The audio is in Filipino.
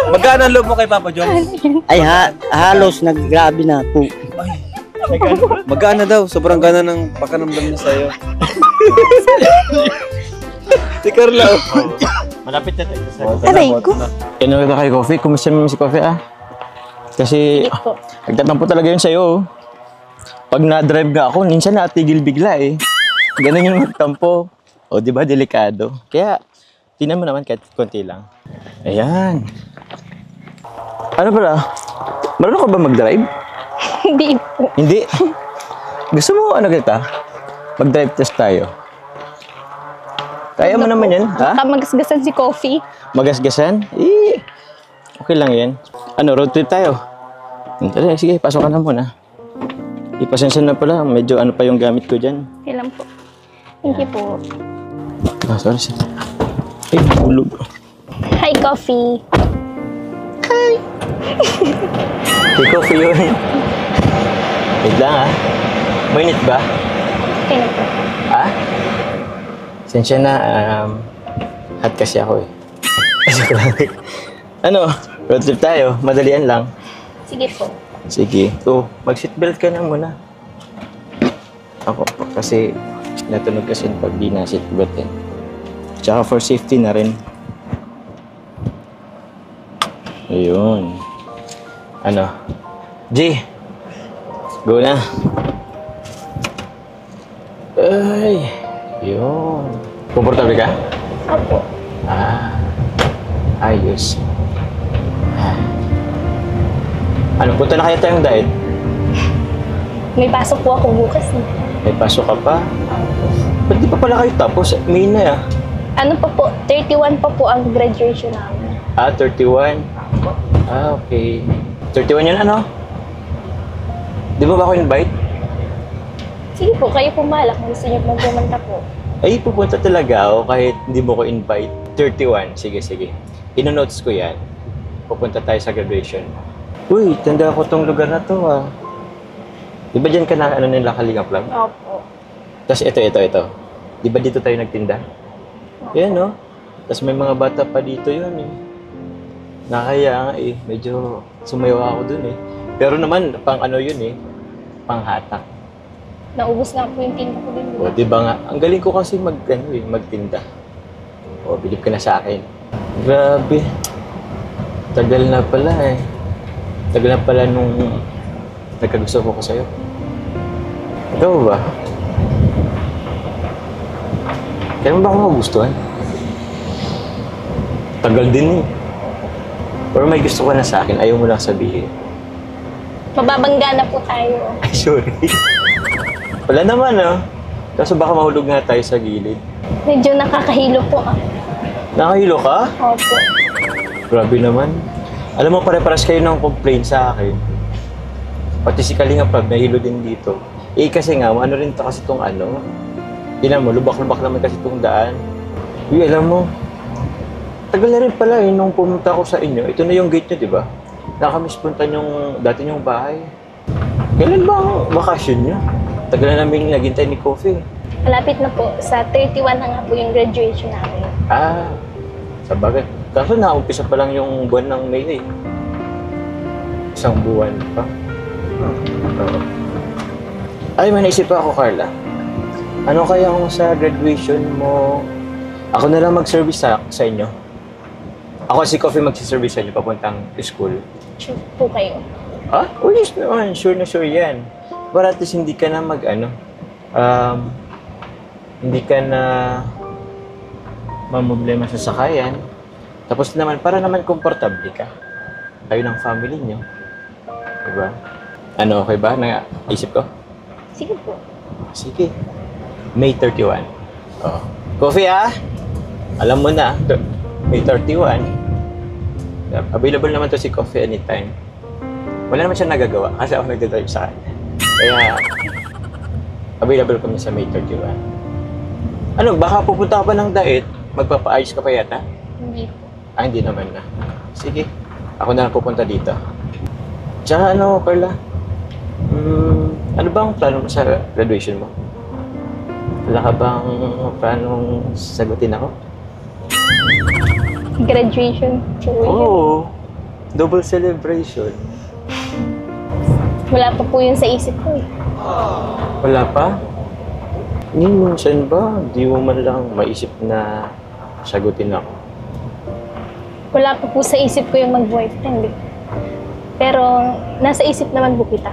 Magkano ang loob mo kay Papa Joms? Ay, halos naggrabe na po. Magkano daw? Sobrang gana ng pakanamdam niya sa'yo. Si Carla. Malapit na tayo sa Aray ko. Ano ka kay Coffee? Kumusta naman si Coffee Kasi nagtatampo talaga yun sa'yo. Pag na-drive nga ako, minsan natigil bigla Ganun yung magtampo. O di ba delikado? Kaya tingnan mo naman kahit konti lang. Ayan. Ano pala? Marunong ka ba mag-drive? Hindi po. Hindi. Gusto mo kita? Mag-drive test tayo. Kaya mo naman yan, ha? Magasgasan si Coffee. Magasgasan? Okay lang yan. Ano, road trip tayo? Sige, pasok ka na muna. Ipasensya na pala, medyo ano pa yung gamit ko dyan. Okay lang po. Thank you po. Sorry. Ay, bulog. Hi, Coffee. Hi! Hey, Coffee yun. Wait lang, Mainit ba? Okay na po. Sensya na, hot kasi ako Ano, road trip tayo. Madalian lang. Sige po. Sige. Mag-seatbelt ka na muna. Ako po, kasi natunog kasi pag di na seatbelt Tsaka for safety na rin. Ayun. Ano? G! Go na. Ay! Yun. Komportable ka? Opo. Ayos. Ano, punta na kaya tayong diet? May pasok po ako bukas May pasok ka pa? Ba't di pa pala kayo tapos? May na Ano pa po? 31 pa po ang graduation namin. 31? Okay. 31 yun ano? Di ba ako invite? Sige po, kayo pumalak. Gusto niyo pong pumunta po. Ay, pupunta talaga ako kahit hindi mo ko invite. 31. Sige. Ino-notes ko yan. Pupunta tayo sa graduation. Uy, tanda ko tong lugar na to Di ba dyan ka na nila Kalingap lang? Opo. Tapos ito. Di ba dito tayo nagtinda? Yan Tapos may mga bata pa dito yun Nakaya nga medyo sumayaw ako dun Pero naman, pang ano yun pang hatak. Naubos nga po yung tinda ko din. O, di ba nga? Ang galing ko kasi magtinda. O, bilib ka na sa akin. Grabe. Tagal na pala Tagal na pala nung nagkagusto ko sa'yo. Ikaw ba? Kaya mo ba ako magustuhan? Tagal din Pero may gusto ka na sa akin, ayaw mo lang sabihin. Mababangga na po tayo. Ay, sorry. Wala naman Kaso baka mahulog nga tayo sa gilid. Medyo nakakahilo po Nakahilo ka? Opo. Grabe naman. Alam mo, pare-paras kayo ng complaint sa akin. Pati si Kalingap nahilo din dito. Kasi nga, ano rin to kasi itong Tingnan mo, lubak-lubak naman kasi itong daan. Alam mo, tagal na rin pala nung pumunta ako sa inyo. Ito na yung gate nyo, di ba? Nakamiss punta yung dati nyong bahay. Kailan ba ang bakasyon nyo? Tagal na namin naghintay ni Coffee. Malapit na po. Sa 31 na nga po yung graduation namin. Sabagay. Kaso naumpisa pa lang yung buwan ng May Isang buwan pa. Ay, may naisip ako, Carla. Ano kaya kung sa graduation mo, ako na lang mag-service sa inyo? Ako si Coffee mag-service sa inyo papuntang school. Sure po kayo. Oh, yes naman. Sure na sure yan. Para at least hindi ka na hindi ka na mamblema sa sakayan. Tapos naman, para naman komportable ka. Kayo ng family nyo. Diba? Ano, okay ba? Naisip ko? Sige po. Sige. May 31. Coffee Alam mo na, May 31. Available naman to si Coffee anytime. Wala naman siya nagagawa kasi ako nagdadrive sa kanya. Kaya, available kami sa May 31. Ano, baka pupunta ka pa ng diet? Magpapa-ayos ka pa yata? Hindi po. Hindi naman na. Sige, ako na lang pupunta dito. Tsaka Carla? Ano bang plano mo sa graduation mo? Wala ka bang planong sagutin ako? Graduation po yun. Oo. Double celebration. Wala pa po yun sa isip ko eh. Wala pa? Ni minsan ba, di mo man lang maisip na sagutin ako? Wala pa po sa isip ko yung mag-boyfriend eh. Pero nasa isip naman po kita.